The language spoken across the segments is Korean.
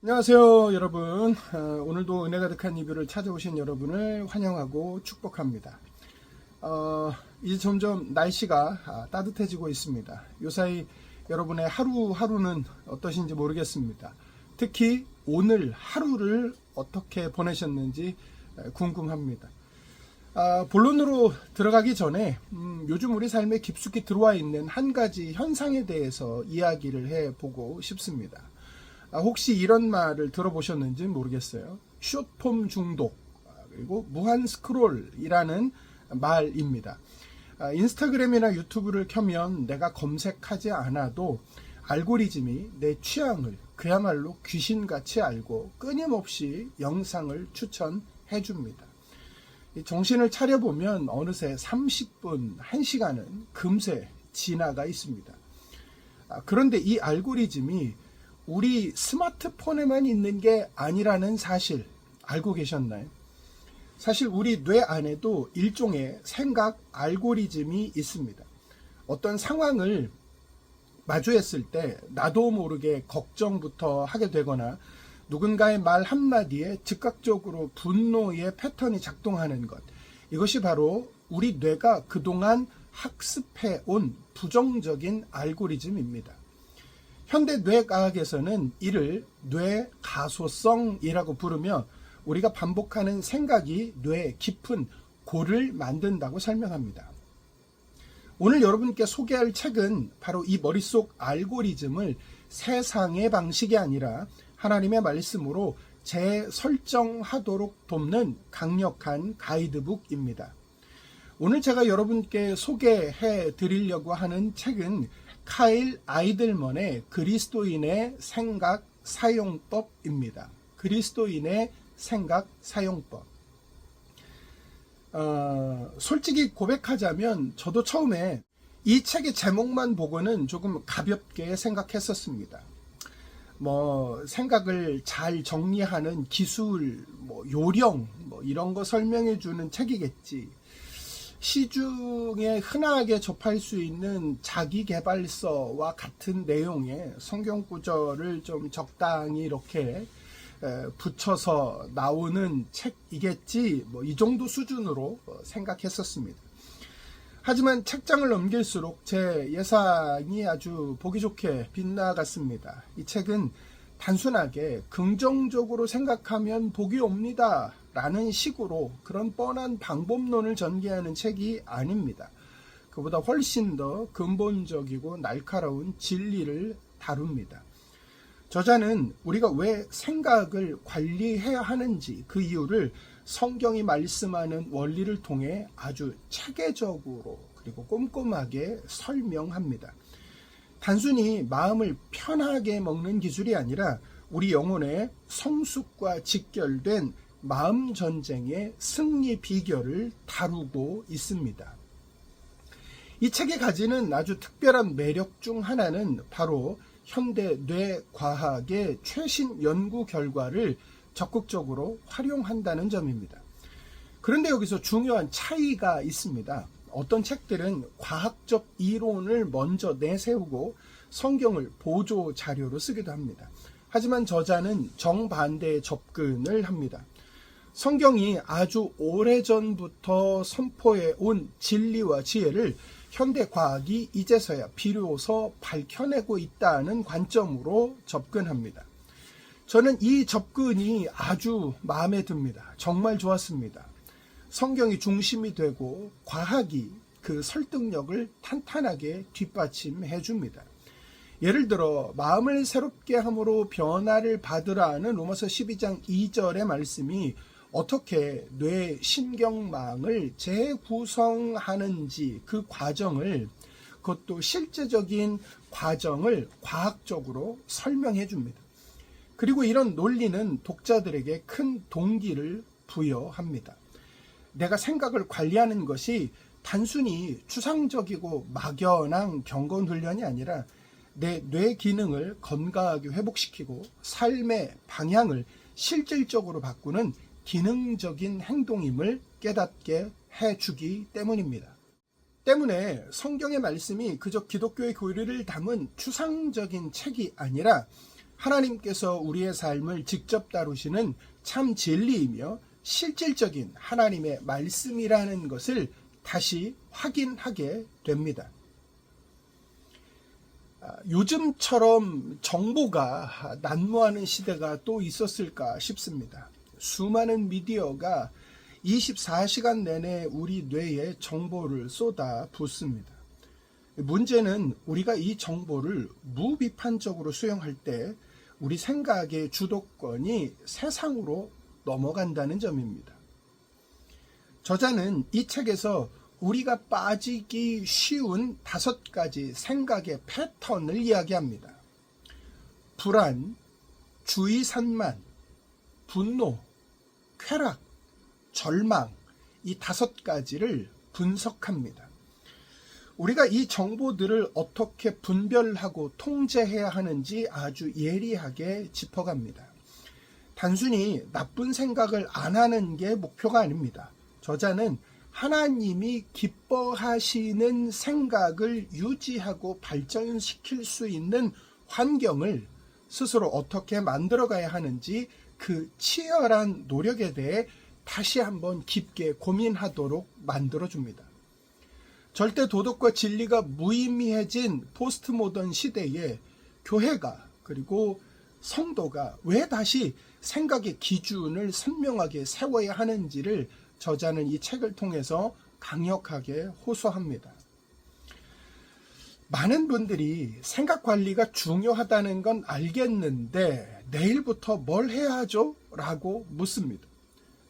안녕하세요 여러분. 오늘도 은혜 가득한 리뷰를 찾아오신 여러분을 환영하고 축복합니다. 이제 점점 날씨가 따뜻해지고 있습니다. 요사이 여러분의 하루하루는 어떠신지 모르겠습니다. 특히 오늘 하루를 어떻게 보내셨는지 궁금합니다. 본론으로 들어가기 전에 요즘 우리 삶에 깊숙이 들어와 있는 한 가지 현상에 대해서 이야기를 해보고 싶습니다. 혹시 이런 말을 들어보셨는지 모르겠어요. 숏폼 중독, 그리고 무한 스크롤이라는 말입니다. 인스타그램이나 유튜브를 켜면 내가 검색하지 않아도 알고리즘이 내 취향을 그야말로 귀신같이 알고 끊임없이 영상을 추천해 줍니다. 정신을 차려보면 어느새 30분, 1시간은 금세 지나가 있습니다. 그런데 이 알고리즘이 우리 스마트폰에만 있는 게 아니라는 사실 알고 계셨나요? 사실 우리 뇌 안에도 일종의 생각 알고리즘이 있습니다. 어떤 상황을 마주했을 때 나도 모르게 걱정부터 하게 되거나 누군가의 말 한마디에 즉각적으로 분노의 패턴이 작동하는 것, 이것이 바로 우리 뇌가 그동안 학습해온 부정적인 알고리즘입니다. 현대 뇌과학에서는 이를 뇌가소성이라고 부르며 우리가 반복하는 생각이 뇌의 깊은 골을 만든다고 설명합니다. 오늘 여러분께 소개할 책은 바로 이 머릿속 알고리즘을 세상의 방식이 아니라 하나님의 말씀으로 재설정하도록 돕는 강력한 가이드북입니다. 오늘 제가 여러분께 소개해 드리려고 하는 책은 카일 아이들먼의 그리스도인의 생각 사용법입니다. 그리스도인의 생각 사용법. 솔직히 고백하자면 저도 처음에 이 책의 제목만 보고는 조금 가볍게 생각했었습니다. 생각을 잘 정리하는 기술, 요령, 이런 거 설명해 주는 책이겠지. 시중에 흔하게 접할 수 있는 자기계발서와 같은 내용의 성경 구절을 좀 적당히 이렇게 붙여서 나오는 책이겠지, 이 정도 수준으로 생각했었습니다. 하지만 책장을 넘길수록 제 예상이 아주 보기 좋게 빗나갔습니다. 이 책은 단순하게 긍정적으로 생각하면 복이 옵니다 라는 식으로 그런 뻔한 방법론을 전개하는 책이 아닙니다. 그보다 훨씬 더 근본적이고 날카로운 진리를 다룹니다. 저자는 우리가 왜 생각을 관리해야 하는지 그 이유를 성경이 말씀하는 원리를 통해 아주 체계적으로 그리고 꼼꼼하게 설명합니다. 단순히 마음을 편하게 먹는 기술이 아니라 우리 영혼의 성숙과 직결된 마음 전쟁의 승리 비결을 다루고 있습니다. 이 책이 가지는 아주 특별한 매력 중 하나는 바로 현대 뇌과학의 최신 연구 결과를 적극적으로 활용한다는 점입니다. 그런데 여기서 중요한 차이가 있습니다. 어떤 책들은 과학적 이론을 먼저 내세우고 성경을 보조 자료로 쓰기도 합니다. 하지만 저자는 정반대의 접근을 합니다. 성경이 아주 오래전부터 선포해 온 진리와 지혜를 현대 과학이 이제서야 비로소 밝혀내고 있다는 관점으로 접근합니다. 저는 이 접근이 아주 마음에 듭니다. 정말 좋았습니다. 성경이 중심이 되고 과학이 그 설득력을 탄탄하게 뒷받침해 줍니다. 예를 들어 마음을 새롭게 함으로 변화를 받으라는 로마서 12장 2절의 말씀이 어떻게 뇌 신경망을 재구성하는지 그 과정을, 그것도 실제적인 과정을 과학적으로 설명해 줍니다. 그리고 이런 논리는 독자들에게 큰 동기를 부여합니다. 내가 생각을 관리하는 것이 단순히 추상적이고 막연한 경건 훈련이 아니라 내 뇌 기능을 건강하게 회복시키고 삶의 방향을 실질적으로 바꾸는 기능적인 행동임을 깨닫게 해주기 때문입니다. 때문에 성경의 말씀이 그저 기독교의 교리를 담은 추상적인 책이 아니라 하나님께서 우리의 삶을 직접 다루시는 참 진리이며 실질적인 하나님의 말씀이라는 것을 다시 확인하게 됩니다. 요즘처럼 정보가 난무하는 시대가 또 있었을까 싶습니다. 수많은 미디어가 24시간 내내 우리 뇌에 정보를 쏟아 붓습니다. 문제는 우리가 이 정보를 무비판적으로 수용할 때 우리 생각의 주도권이 세상으로 넘어간다는 점입니다. 저자는 이 책에서 우리가 빠지기 쉬운 5가지 생각의 패턴을 이야기합니다. 불안, 주의 산만, 분노, 쾌락, 절망, 이 5가지를 분석합니다. 우리가 이 정보들을 어떻게 분별하고 통제해야 하는지 아주 예리하게 짚어갑니다. 단순히 나쁜 생각을 안 하는 게 목표가 아닙니다. 저자는 하나님이 기뻐하시는 생각을 유지하고 발전시킬 수 있는 환경을 스스로 어떻게 만들어가야 하는지 그 치열한 노력에 대해 다시 한번 깊게 고민하도록 만들어줍니다. 절대 도덕과 진리가 무의미해진 포스트 모던 시대에 교회가 그리고 성도가 왜 다시 생각의 기준을 선명하게 세워야 하는지를 저자는 이 책을 통해서 강력하게 호소합니다. 많은 분들이 생각 관리가 중요하다는 건 알겠는데 내일부터 뭘 해야 하죠? 라고 묻습니다.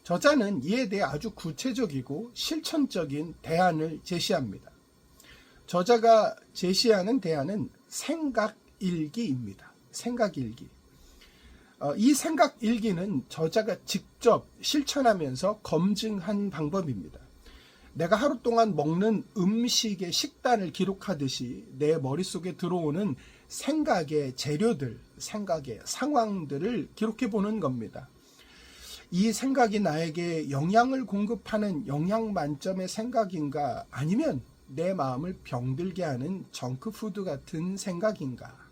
저자는 이에 대해 아주 구체적이고 실천적인 대안을 제시합니다. 저자가 제시하는 대안은 생각일기입니다. 생각일기. 이 생각일기는 저자가 직접 실천하면서 검증한 방법입니다. 내가 하루 동안 먹는 음식의 식단을 기록하듯이 내 머릿속에 들어오는 생각의 재료들, 생각의 상황들을 기록해 보는 겁니다. 이 생각이 나에게 영양을 공급하는 영양 만점의 생각인가, 아니면 내 마음을 병들게 하는 정크푸드 같은 생각인가.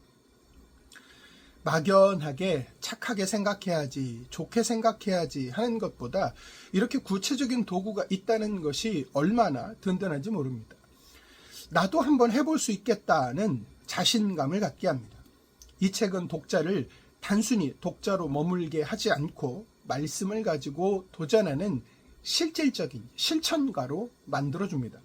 막연하게 착하게 생각해야지, 좋게 생각해야지 하는 것보다 이렇게 구체적인 도구가 있다는 것이 얼마나 든든한지 모릅니다. 나도 한번 해볼 수 있겠다는 자신감을 갖게 합니다. 이 책은 독자를 단순히 독자로 머물게 하지 않고 말씀을 가지고 도전하는 실질적인 실천가로 만들어줍니다.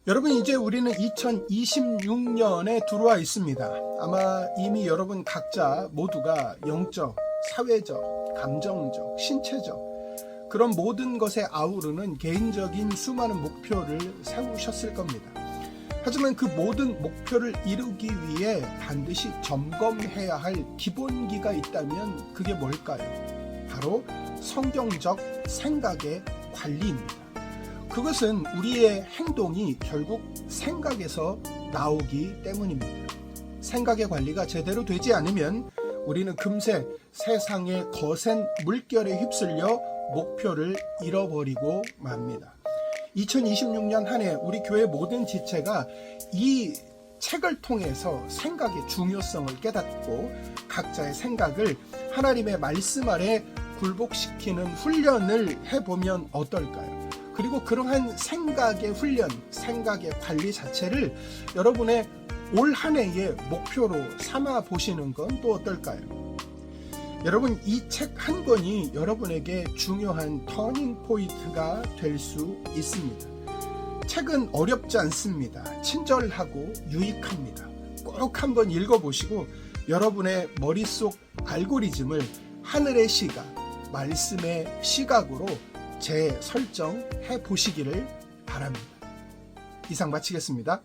여러분, 이제 우리는 2026년에 들어와 있습니다. 아마 이미 여러분 각자 모두가 영적, 사회적, 감정적, 신체적 그런 모든 것에 아우르는 개인적인 수많은 목표를 세우셨을 겁니다. 하지만 그 모든 목표를 이루기 위해 반드시 점검해야 할 기본기가 있다면 그게 뭘까요? 바로 성경적 생각의 관리입니다. 그것은 우리의 행동이 결국 생각에서 나오기 때문입니다. 생각의 관리가 제대로 되지 않으면 우리는 금세 세상의 거센 물결에 휩쓸려 목표를 잃어버리고 맙니다. 2026년 한 해 우리 교회 모든 지체가 이 책을 통해서 생각의 중요성을 깨닫고 각자의 생각을 하나님의 말씀 아래 굴복시키는 훈련을 해보면 어떨까요? 그리고 그러한 생각의 훈련, 생각의 관리 자체를 여러분의 올 한 해의 목표로 삼아 보시는 건 또 어떨까요? 여러분, 이 책 한 권이 여러분에게 중요한 터닝 포인트가 될 수 있습니다. 책은 어렵지 않습니다. 친절하고 유익합니다. 꼭 한번 읽어보시고 여러분의 머릿속 알고리즘을 하늘의 시각, 말씀의 시각으로 재설정해 보시기를 바랍니다. 이상 마치겠습니다.